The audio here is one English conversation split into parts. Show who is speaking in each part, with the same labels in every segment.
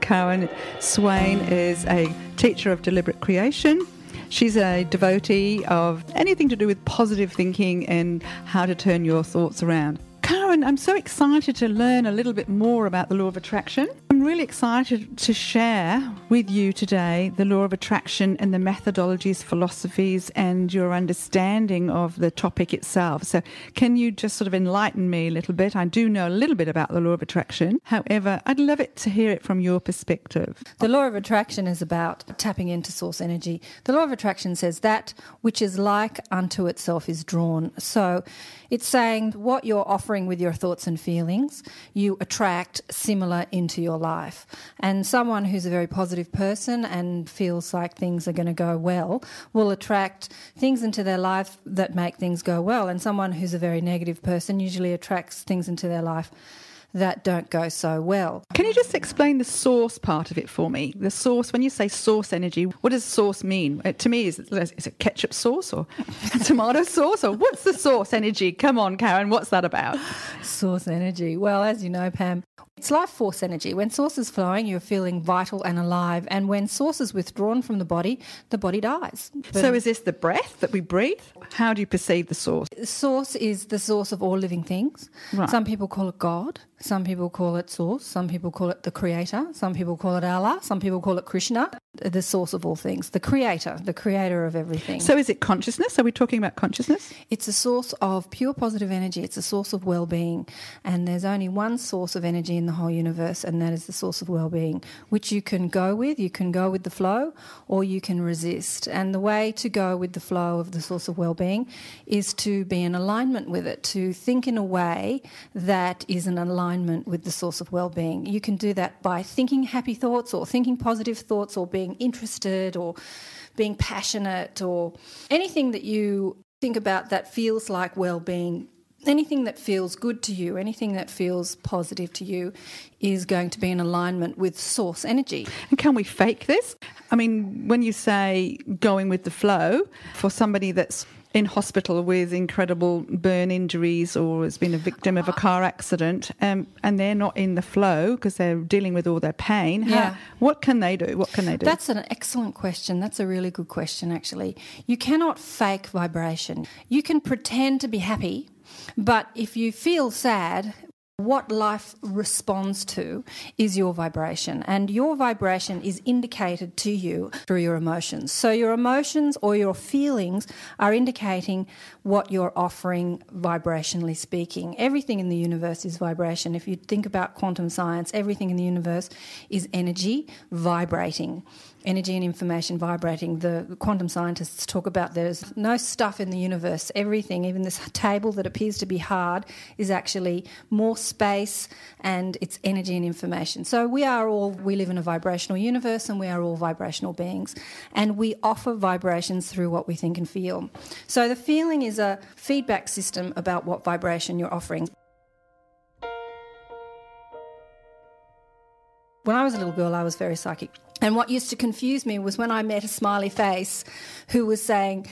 Speaker 1: KAren Swain is a teacher of deliberate creation. She's a devotee of anything to do with positive thinking and how to turn your thoughts around. KAren, I'm so excited to learn a little bit more about the law of attraction. I'm really excited to share with you today the law of attraction and the methodologies, philosophies, and your understanding of the topic itself. So can you just sort of enlighten me a little bit? I do know a little bit about the law of attraction. However, I'd love it to hear it from your perspective.
Speaker 2: The law of attraction is about tapping into source energy. The law of attraction says that which is like unto itself is drawn. So it's saying what you're offering with your thoughts and feelings, you attract similar into your life. And someone who's a very positive person and feels like things are going to go well will attract things into their life that make things go well. And someone who's a very negative person usually attracts things into their life that don't go so well.
Speaker 1: Can you just explain the source part of it for me? The source, when you say source energy, what does source mean? To me, is it ketchup sauce or tomato sauce? Or what's the source energy? Come on, KAren, what's that about?
Speaker 2: Source energy. Well, as you know, Pam, it's life force energy. When source is flowing, you're feeling vital and alive. And when source is withdrawn from the body dies.
Speaker 1: So is this the breath that we breathe? How do you perceive the source?
Speaker 2: Source is the source of all living things. Right. Some people call it God. Some people call it source. Some people call it the creator. Some people call it Allah. Some people call it Krishna. The source of all things. The creator of everything.
Speaker 1: So is it consciousness? Are we talking about consciousness?
Speaker 2: It's a source of pure positive energy. It's a source of well-being. And there's only one source of energy in the whole universe, and that is the source of well-being, which you can go with. You can go with the flow or you can resist. And the way to go with the flow of the source of well-being is to be in alignment with it, to think in a way that is in alignment with the source of well-being. You can do that by thinking happy thoughts or thinking positive thoughts or being interested or being passionate or anything that you think about that feels like well-being. Anything that feels good to you, anything that feels positive to you is going to be in alignment with source energy.
Speaker 1: And can we fake this? I mean, when you say going with the flow, for somebody that's in hospital with incredible burn injuries or has been a victim of a car accident and they're not in the flow because they're dealing with all their pain, what can they do?
Speaker 2: That's an excellent question. That's a really good question, actually. You cannot fake vibration. You can pretend to be happy, but if you feel sad, what life responds to is your vibration, and your vibration is indicated to you through your emotions. So your emotions or your feelings are indicating what you're offering vibrationally speaking. Everything in the universe is vibration. If you think about quantum science, everything in the universe is energy vibrating. Energy and information vibrating. The quantum scientists talk about there's no stuff in the universe. Everything, even this table that appears to be hard, is actually more space and it's energy and information. So we live in a vibrational universe and we are all vibrational beings. And we offer vibrations through what we think and feel. So the feeling is a feedback system about what vibration you're offering. When I was a little girl, I was very psychic. And what used to confuse me was when I met a smiley face who was saying,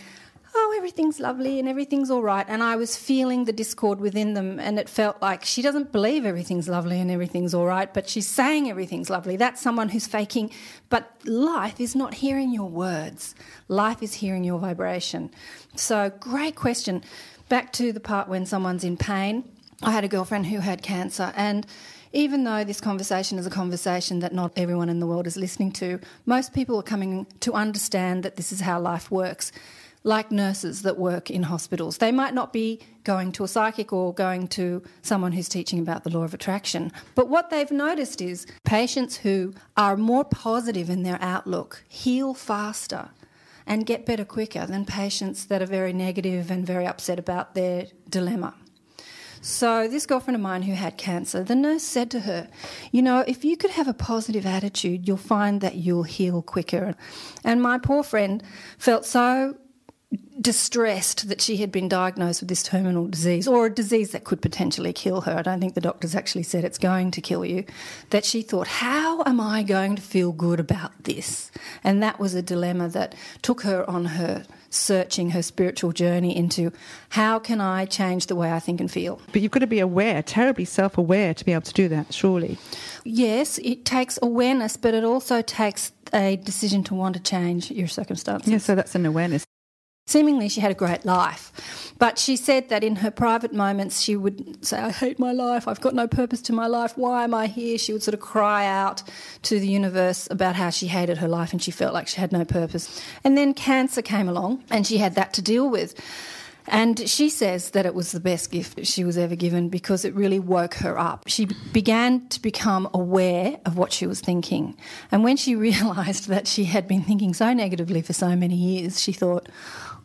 Speaker 2: oh, everything's lovely and everything's all right. And I was feeling the discord within them, and it felt like she doesn't believe everything's lovely and everything's all right, but she's saying everything's lovely. That's someone who's faking. But life is not hearing your words. Life is hearing your vibration. So great question. Back to the part when someone's in pain. I had a girlfriend who had cancer, and even though this conversation is a conversation that not everyone in the world is listening to, most people are coming to understand that this is how life works. Like nurses that work in hospitals. They might not be going to a psychic or going to someone who's teaching about the law of attraction. But what they've noticed is patients who are more positive in their outlook heal faster and get better quicker than patients that are very negative and very upset about their dilemma. So this girlfriend of mine who had cancer, the nurse said to her, you know, if you could have a positive attitude, you'll find that you'll heal quicker. And my poor friend felt so distressed that she had been diagnosed with this terminal disease, or a disease that could potentially kill her. I don't think the doctors actually said it's going to kill you. That she thought, how am I going to feel good about this? And that was a dilemma that took her on her searching, her spiritual journey into how can I change the way I think and feel.
Speaker 1: But you've got to be aware, terribly self-aware to be able to do that, surely.
Speaker 2: Yes, it takes awareness, but it also takes a decision to want to change your circumstances.
Speaker 1: Yeah, so that's an awareness.
Speaker 2: Seemingly she had a great life, but she said that in her private moments she would say, I hate my life, I've got no purpose to my life, why am I here? She would sort of cry out to the universe about how she hated her life and she felt like she had no purpose. And then cancer came along and she had that to deal with. And she says that it was the best gift she was ever given because it really woke her up. She began to become aware of what she was thinking. And when she realised that she had been thinking so negatively for so many years, she thought,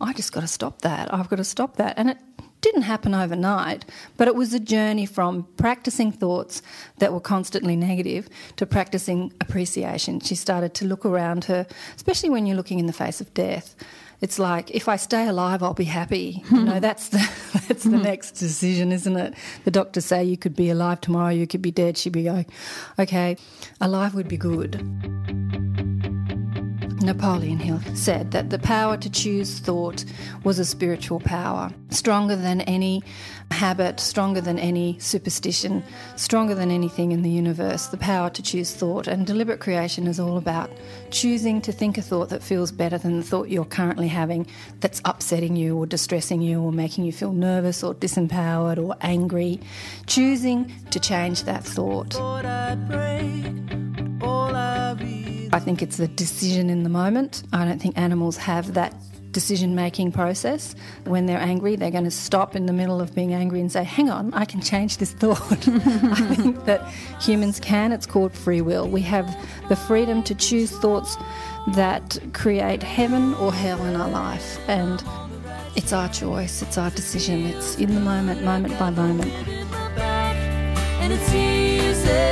Speaker 2: I just got to stop that. I've got to stop that. And it didn't happen overnight, but it was a journey from practising thoughts that were constantly negative to practising appreciation. She started to look around her, especially when you're looking in the face of death. It's like, if I stay alive, I'll be happy. You know, that's the next decision, isn't it? The doctors say you could be alive tomorrow, you could be dead. She'd be going, okay, alive would be good. Napoleon Hill said that the power to choose thought was a spiritual power, stronger than any habit, stronger than any superstition, stronger than anything in the universe, the power to choose thought. And deliberate creation is all about choosing to think a thought that feels better than the thought you're currently having, that's upsetting you or distressing you or making you feel nervous or disempowered or angry. Choosing to change that thought. I think it's a decision in the moment. I don't think animals have that decision-making process. When they're angry, they're going to stop in the middle of being angry and say, hang on, I can change this thought. I think that humans can. It's called free will. We have the freedom to choose thoughts that create heaven or hell in our life. And it's our choice, it's our decision. It's in the moment, moment by moment.
Speaker 3: And it's easy.